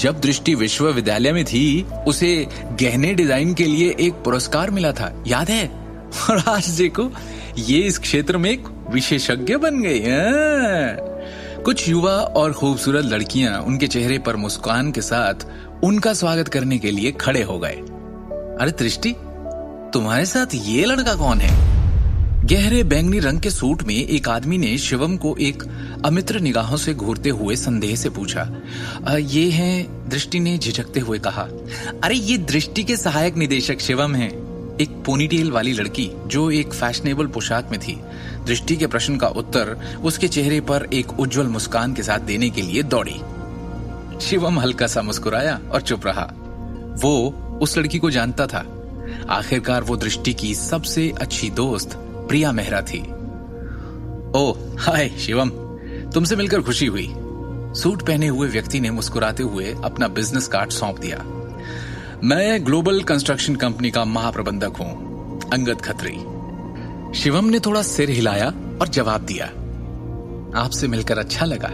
जब दृष्टि विश्वविद्यालय में थी उसे गहने डिजाइन के लिए एक पुरस्कार मिला था, याद है? और आज देखो ये इस क्षेत्र में एक विशेषज्ञ बन गई है। कुछ युवा और खूबसूरत लड़कियां उनके चेहरे पर मुस्कान के साथ उनका स्वागत करने के लिए खड़े हो गए। अरे दृष्टि, तुम्हारे साथ ये लड़का कौन है? गहरे बैंगनी रंग के सूट में एक आदमी ने शिवम को एक अमित्र निगाहों से घूरते हुए संदेह से पूछा। ये हैं, दृष्टि ने झिझकते हुए कहा। अरे ये दृष्टि के सहायक निदेशक शिवम हैं। एक पोनीटेल वाली लड़की जो एक फैशनेबल पोशाक में थी दृष्टि के प्रश्न का उत्तर उसके चेहरे पर एक उज्जवल मुस्कान के साथ देने के लिए दौड़ी। शिवम हल्का सा मुस्कुराया और चुप रहा। वो उस लड़की को जानता था। आखिरकार वो दृष्टि की सबसे अच्छी दोस्त प्रिया मेहरा थी। ओह हाय शिवम, तुमसे मिलकर खुशी हुई। सूट पहने हुए व्यक्ति ने मुस्कुराते हुए अपना बिजनेस कार्ड सौंप दिया। मैं ग्लोबल कंस्ट्रक्शन कंपनी का महाप्रबंधक हूं, अंगद खत्री। शिवम ने थोड़ा सिर हिलाया और जवाब दिया। आपसे मिलकर अच्छा लगा।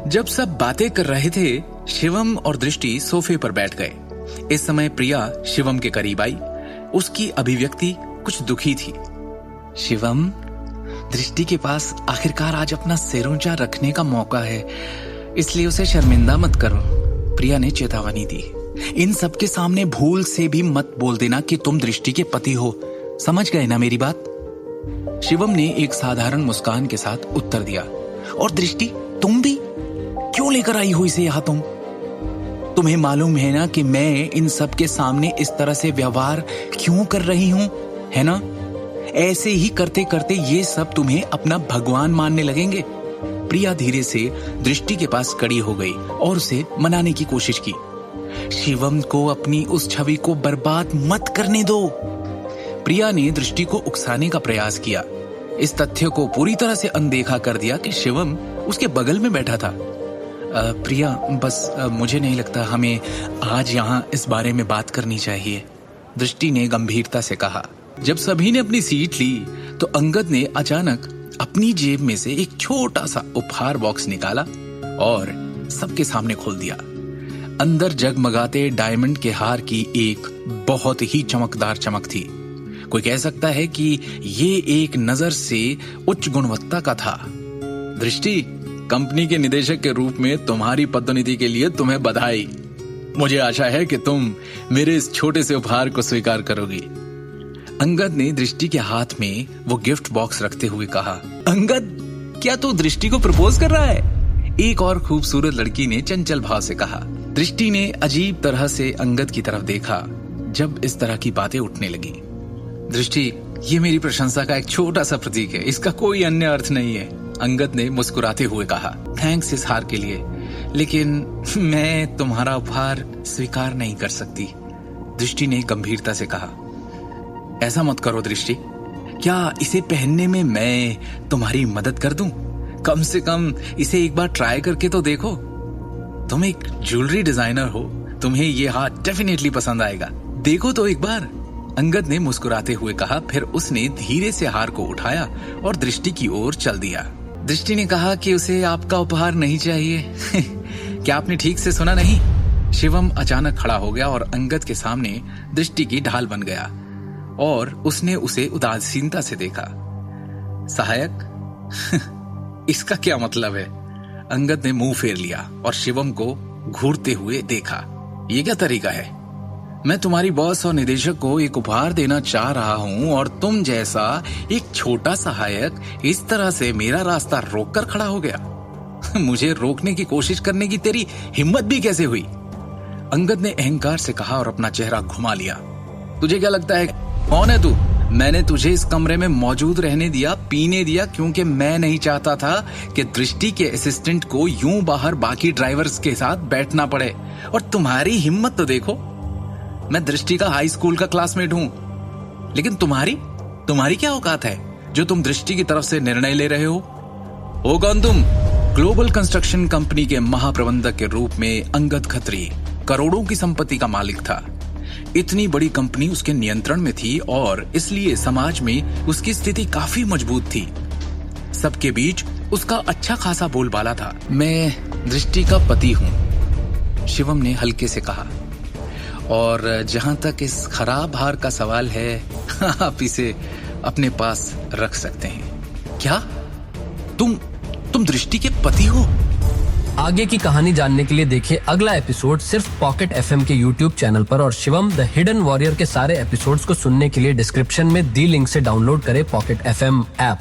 जब सब बातें कर रहे थे शिवम और दृष्टि सोफे पर बैठ गए। इस समय प्रिया शिवम के करीब आई। उसकी अभिव्यक्ति कुछ दुखी थी। शिवम, दृष्टि के पास आखिरकार आज अपना सिर ऊंचा रखने का मौका है, इसलिए उसे शर्मिंदा मत करो, प्रिया ने चेतावनी दी। इन सबके सामने भूल से भी मत बोल देना कि तुम दृष्टि के पति हो। समझ गए ना मेरी बात? शिवम ने एक साधारण मुस्कान के साथ उत्तर दिया। और दृष्टि, तुम भी क्यों लेकर आई हो इसे यहां? तुम्हें मालूम है ना कि मैं इन सब के सामने इस तरह से व्यवहार क्यों कर रही हूं, है ना? ऐसे ही करते करते ये सब तुम्हें अपना भगवान मानने लगेंगे। प्रिया धीरे से दृष्टि के पास खड़ी हो गई और उसे मनाने की कोशिश की। शिवम को अपनी उस छवि को बर्बाद मत करने दो। प्रिया ने दृष्टि को उकसाने का प्रयास किया। इस तथ्य को पूरी तरह से अनदेखा कर दिया कि शिवम उसके बगल में बैठा था। प्रिया, बस मुझे नहीं लगता हमें आज यहाँ इस बारे में बात करनी चाहिए, दृष्टि ने गंभीरता से कहा। जब सभी ने अपनी सीट ली तो अंगद ने अचानक अपनी जेब में से एक छोटा सा उपहार बॉक्स निकाला और सबके सामने खोल दिया। अंदर जगमगाते डायमंड के हार की एक बहुत ही चमकदार चमक थी। कोई कह सकता है कि ये एक नजर से उच्च गुणवत्ता का था। दृष्टि, कंपनी के निदेशक के रूप में तुम्हारी पदोन्नति के लिए तुम्हें बधाई। मुझे आशा है कि तुम मेरे इस छोटे से उपहार को स्वीकार करोगी। अंगद ने दृष्टि के हाथ में वो गिफ्ट बॉक्स रखते हुए कहा। अंगद, क्या तू दृष्टि को प्रपोज कर रहा है? एक और खूबसूरत लड़की ने चंचल भाव से कहा। दृष्टि ने अजीब तरह से अंगद की तरफ देखा जब इस तरह की बातें उठने लगी। दृष्टि, ये मेरी प्रशंसा का एक छोटा सा प्रतीक है, इसका कोई अन्य अर्थ नहीं है, अंगद ने मुस्कुराते हुए कहा। थैंक्स इस हार के लिए, लेकिन मैं तुम्हारा उपहार स्वीकार नहीं कर सकती, दृष्टि ने गंभीरता से कहा। ऐसा मत करो दृष्टि, क्या इसे पहनने में मैं तुम्हारी मदद कर दूं? कम से कम इसे एक बार ट्राई करके तो देखो। तुम एक ज्वेलरी डिजाइनर हो, तुम्हें ये हार डेफिनेटली पसंद आएगा, देखो तो एक बार, अंगद ने मुस्कुराते हुए कहा। फिर उसने धीरे से हार को उठाया और दृष्टि की ओर चल दिया। दृष्टि ने कहा कि उसे आपका उपहार नहीं चाहिए। क्या आपने ठीक से सुना नहीं? शिवम अचानक खड़ा हो गया और अंगद के सामने दृष्टि की ढाल बन गया और उसने उसे उदासीनता से देखा। सहायक? इसका क्या मतलब है? अंगद ने मुंह फेर लिया और शिवम को घूरते हुए देखा। ये क्या तरीका है? मैं तुम्हारी बॉस और निदेशक को एक उपहार देना चाह रहा हूं और तुम जैसा एक छोटा सहायक इस तरह से मेरा रास्ता रोककर खड़ा हो गया। मुझे रोकने की कोशिश करने की तेरी हिम्मत भी कैसे हुई? अंगद ने अहंकार से कहा और अपना चेहरा घुमा लिया। तुझे क्या लगता है कौन है तू? मैंने तुझे इस कमरे में मौजूद रहने दिया, पीने दिया, क्योंकि मैं नहीं चाहता था कि दृष्टि के असिस्टेंट को यूं बाहर बाकी ड्राइवर्स के साथ बैठना पड़े। और तुम्हारी हिम्मत तो देखो, मैं दृष्टि का हाई स्कूल का क्लासमेट हूं, लेकिन तुम्हारी क्या औकात है जो तुम दृष्टि की तरफ से निर्णय ले रहे हो? कौन तुम? ग्लोबल कंस्ट्रक्शन कंपनी के महाप्रबंधक के रूप में अंगद खत्री करोड़ों की संपत्ति का मालिक था। इतनी बड़ी कंपनी उसके नियंत्रण में थी और इसलिए समाज में उसकी स्थिति काफी मजबूत थी। सबके बीच उसका अच्छा खासा बोलबाला था। मैं दृष्टि का पति हूं, शिवम ने हल्के से कहा। और जहां तक इस खराब हार का सवाल है, आप इसे अपने पास रख सकते हैं। क्या तुम दृष्टि के पति हो? आगे की कहानी जानने के लिए देखिए अगला एपिसोड सिर्फ पॉकेट एफएम के यूट्यूब चैनल पर, और शिवम द हिडन वॉरियर के सारे एपिसोड्स को सुनने के लिए डिस्क्रिप्शन में दी लिंक से डाउनलोड करें पॉकेट एफएम ऐप।